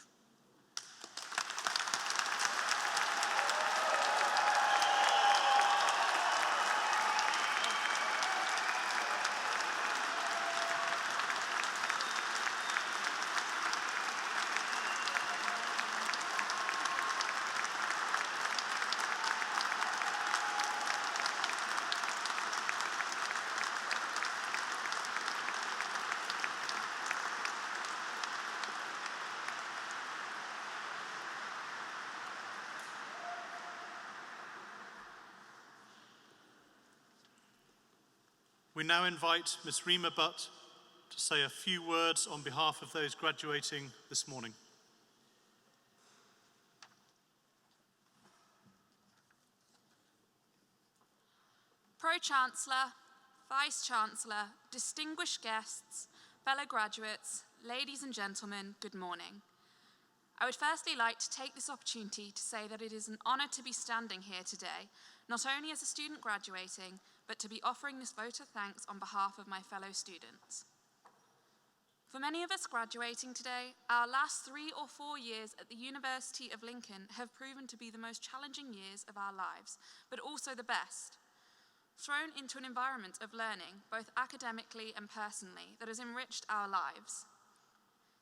We now invite Ms. Rima Butt to say a few words on behalf of those graduating this morning. Pro-Chancellor, Vice-Chancellor, distinguished guests, fellow graduates, ladies and gentlemen, good morning. I would firstly like to take this opportunity to say that it is an honour to be standing here today, not only as a student graduating, but to be offering this vote of thanks on behalf of my fellow students. For many of us graduating today, our last 3 or 4 years at the University of Lincoln have proven to be the most challenging years of our lives, but also the best. Thrown into an environment of learning, both academically and personally, that has enriched our lives.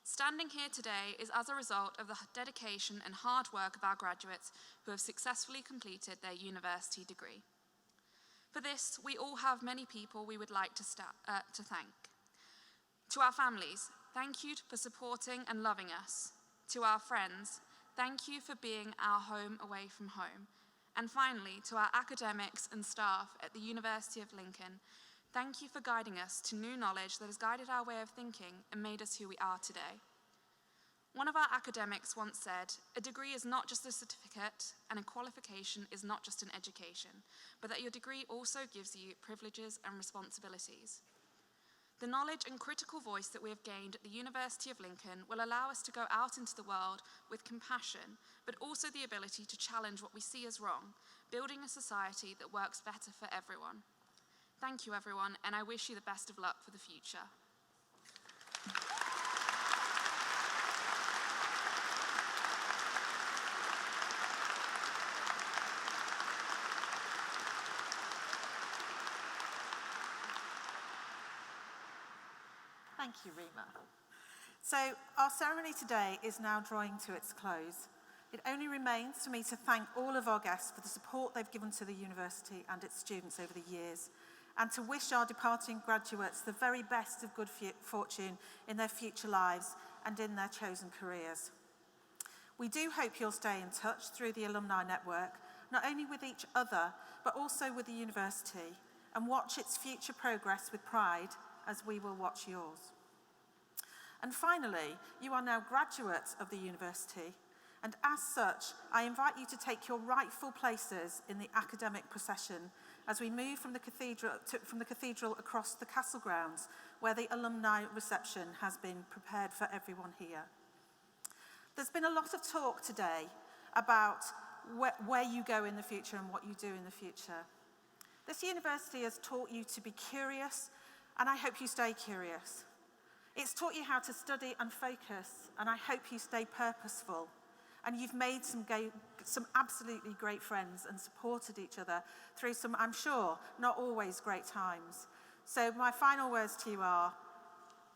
Standing here today is as a result of the dedication and hard work of our graduates who have successfully completed their university degree. For this, we all have many people we would like to thank. To our families, thank you for supporting and loving us. To our friends, thank you for being our home away from home. And finally, to our academics and staff at the University of Lincoln, thank you for guiding us to new knowledge that has guided our way of thinking and made us who we are today. One of our academics once said, "A degree is not just a certificate, and a qualification is not just an education, but that your degree also gives you privileges and responsibilities." The knowledge and critical voice that we have gained at the University of Lincoln will allow us to go out into the world with compassion, but also the ability to challenge what we see as wrong, building a society that works better for everyone. Thank you, everyone, and I wish you the best of luck for the future. Thank you, Rima. So our ceremony today is now drawing to its close. It only remains for me to thank all of our guests for the support they've given to the university and its students over the years, and to wish our departing graduates the very best of good fortune in their future lives and in their chosen careers. We do hope you'll stay in touch through the alumni network, not only with each other, but also with the university, and watch its future progress with pride as we will watch yours. And finally, you are now graduates of the university, and as such, I invite you to take your rightful places in the academic procession as we move from the cathedral across the castle grounds, where the alumni reception has been prepared for everyone here. There's been a lot of talk today about where you go in the future and what you do in the future. This university has taught you to be curious, and I hope you stay curious. It's taught you how to study and focus, and I hope you stay purposeful. And you've made some absolutely great friends and supported each other through some, I'm sure, not always great times. So my final words to you are,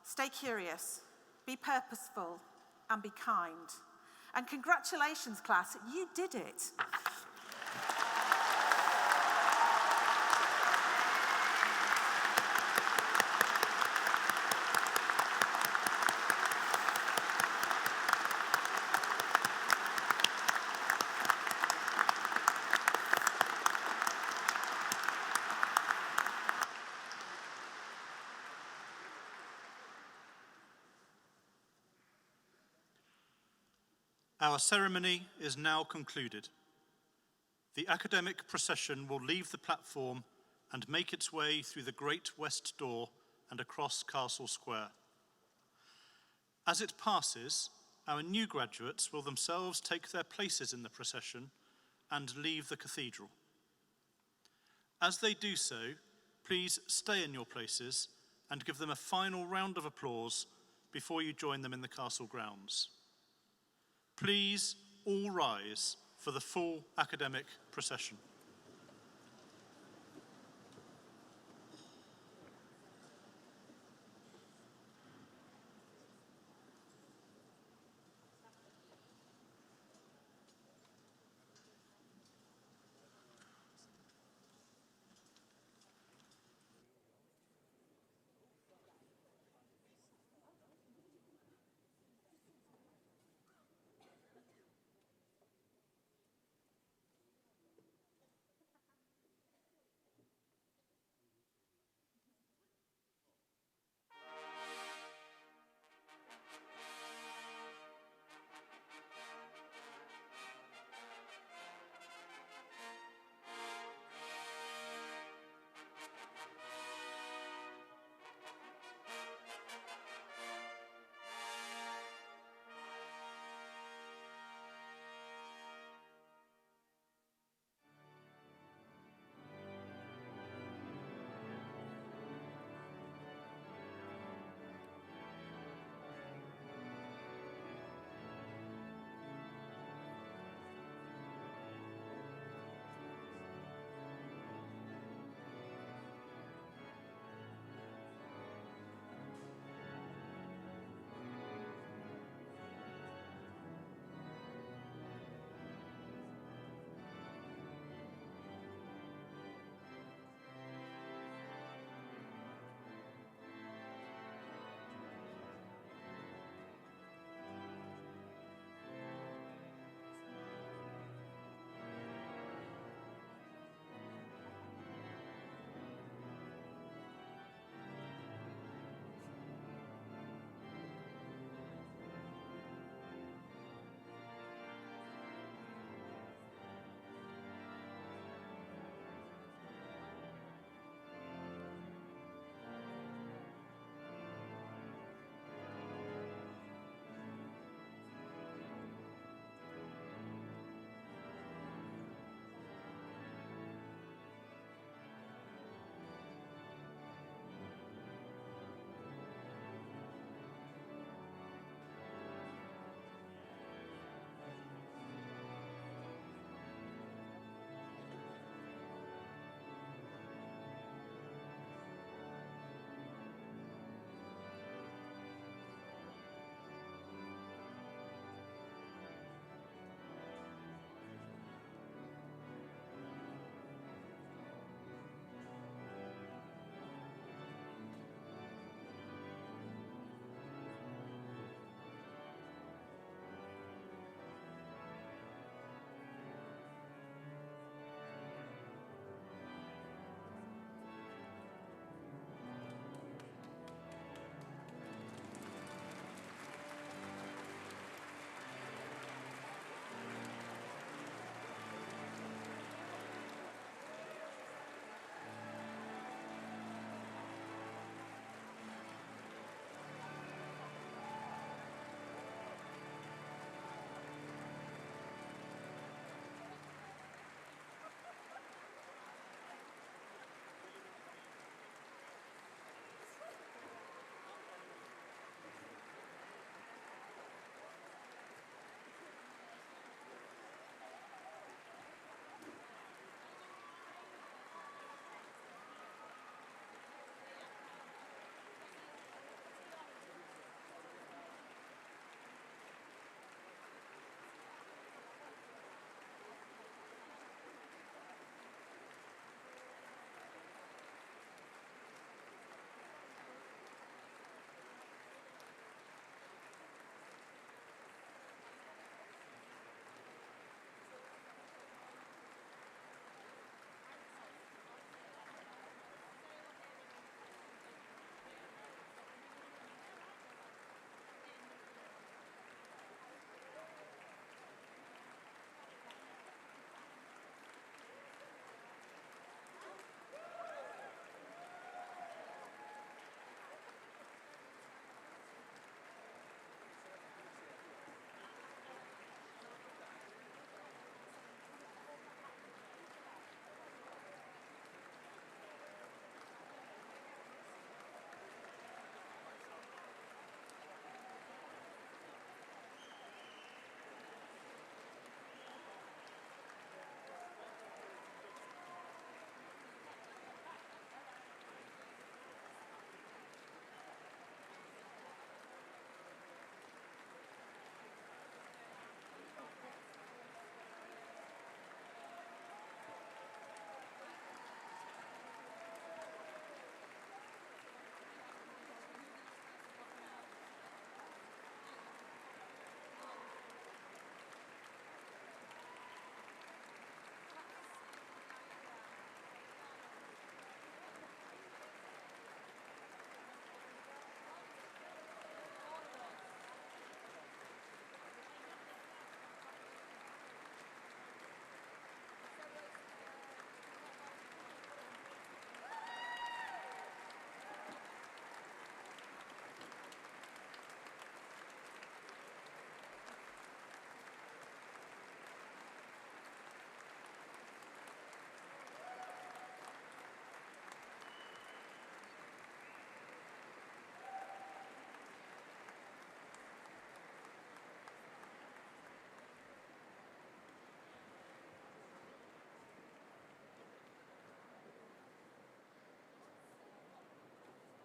stay curious, be purposeful, and be kind. And congratulations, class, you did it. Our ceremony is now concluded. The academic procession will leave the platform and make its way through the Great West Door and across Castle Square. As it passes, our new graduates will themselves take their places in the procession and leave the cathedral. As they do so, please stay in your places and give them a final round of applause before you join them in the castle grounds. Please all rise for the full academic procession.